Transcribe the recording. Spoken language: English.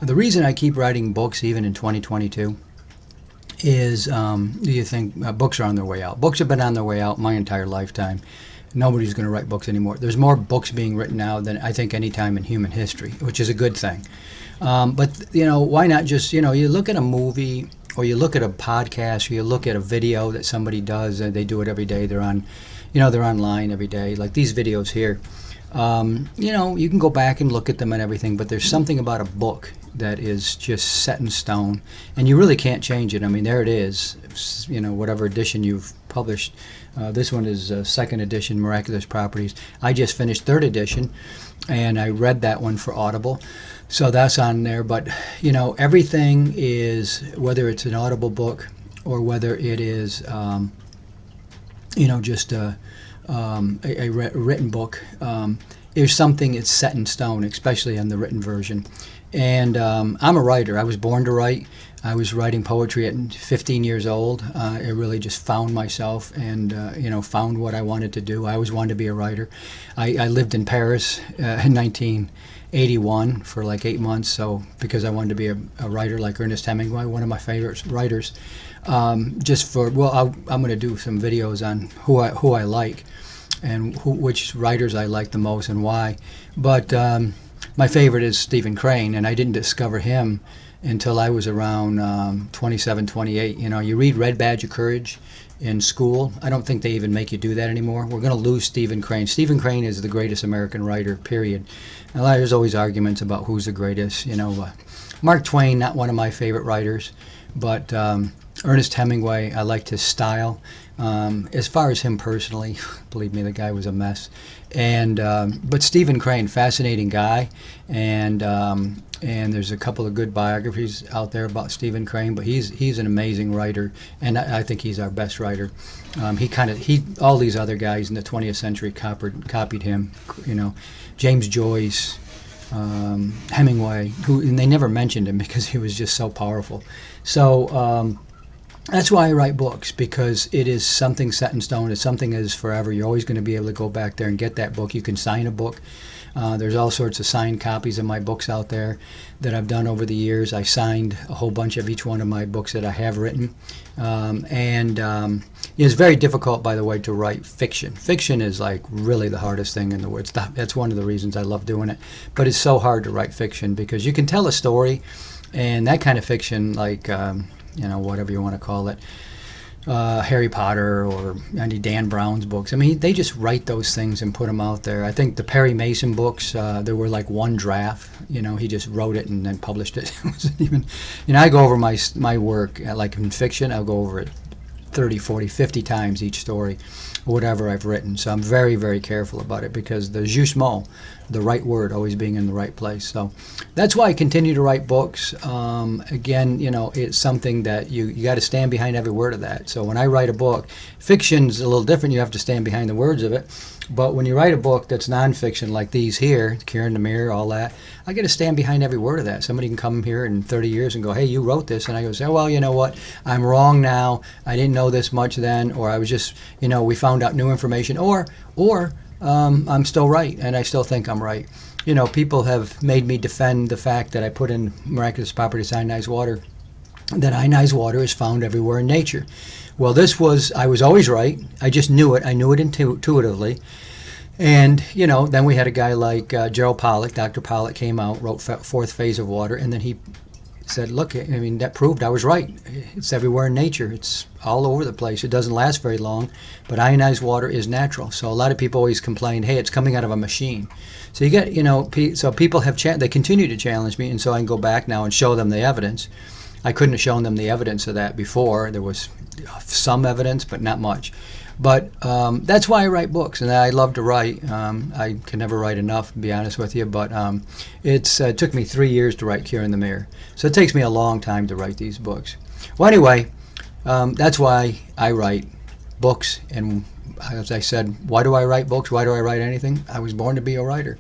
The reason I keep writing books even in 2022 is, do you think books are on their way out? Books have been on their way out my entire lifetime. Nobody's going to write books anymore. There's more books being written now than I think any time in human history, which is a good thing. But, why not just, you look at a movie or you look at a podcast or you look at a video that somebody does, and they do it every day. They're on, they're online every day, like these videos here. You can go back and look at them and everything, but there's something about a book that is just set in stone, and you really can't change it. I mean, there it is, whatever edition you've published. This one is second edition, Miraculous Properties. I just finished third edition, and I read that one for Audible. So that's on there. But, everything is, whether it's an Audible book or whether it is, just a written book, there's something that's set in stone, especially on the written version. And I'm a writer. I was born to write. I was writing poetry at 15 years old. I really just found myself and, found what I wanted to do. I always wanted to be a writer. I lived in Paris in 1981 for like 8 months, so because I wanted to be a writer like Ernest Hemingway, one of my favorite writers. I'm going to do some videos on who I like and which writers I like the most and why. But my favorite is Stephen Crane, and I didn't discover him until I was around 27, 28. You read Red Badge of Courage in school. I don't think they even make you do that anymore. We're going to lose Stephen Crane. Stephen Crane is the greatest American writer, period. And there's always arguments about who's the greatest. Mark Twain, not one of my favorite writers, but Ernest Hemingway, I liked his style. As far as him personally, believe me, the guy was a mess. And but Stephen Crane, fascinating guy, and there's a couple of good biographies out there about Stephen Crane. But he's an amazing writer, and I think he's our best writer. All these other guys in the 20th century copied him. James Joyce, Hemingway, and they never mentioned him because he was just so powerful. So. That's why I write books, because it is something set in stone. It's something that is forever. You're always going to be able to go back there and get that book. You can sign a book. There's all sorts of signed copies of my books out there that I've done over the years. I signed a whole bunch of each one of my books that I have written. It's very difficult, by the way, to write fiction. Fiction is like really the hardest thing in the world. That's one of the reasons I love doing it. But it's so hard to write fiction because you can tell a story, and that kind of fiction, like... whatever you want to call it, Harry Potter or any Dan Brown's books. I mean, they just write those things and put them out there. I think the Perry Mason books, there were like one draft. He just wrote it and then published it. It wasn't even, I go over my work, like in fiction, I'll go over it 30, 40, 50 times each story, whatever I've written. So I'm very, very careful about it because the jus mot, the right word, always being in the right place. So that's why I continue to write books. Again, it's something that you got to stand behind every word of that. So when I write a book, fiction's a little different. You have to stand behind the words of it. But when you write a book that's nonfiction, like these here, Kieran the Mirror, all that, I got to stand behind every word of that. Somebody can come here in 30 years and go, hey, you wrote this. And I go, say, well, you know what? I'm wrong now. I didn't know this much then. Or I was just, we found out new information. Or I'm still right, and I still think I'm right. People have made me defend the fact that I put in Miraculous Properties ionized water, that ionized water is found everywhere in nature. Well, I was always right. I just knew it. I knew it intuitively. And, then we had a guy like Gerald Pollack. Dr. Pollack came out, wrote Fourth Phase of Water, and then he said, look, that proved I was right. It's everywhere in nature. It's all over the place. It doesn't last very long, but ionized water is natural. So a lot of people always complain, hey, it's coming out of a machine. So you get, so people they continue to challenge me, and so I can go back now and show them the evidence. I couldn't have shown them the evidence of that before. There was some evidence, but not much. But that's why I write books, and I love to write. I can never write enough, to be honest with you, but it took me 3 years to write Kieran the Mirror. So it takes me a long time to write these books. Well, anyway, that's why I write books, and as I said, why do I write books? Why do I write anything? I was born to be a writer.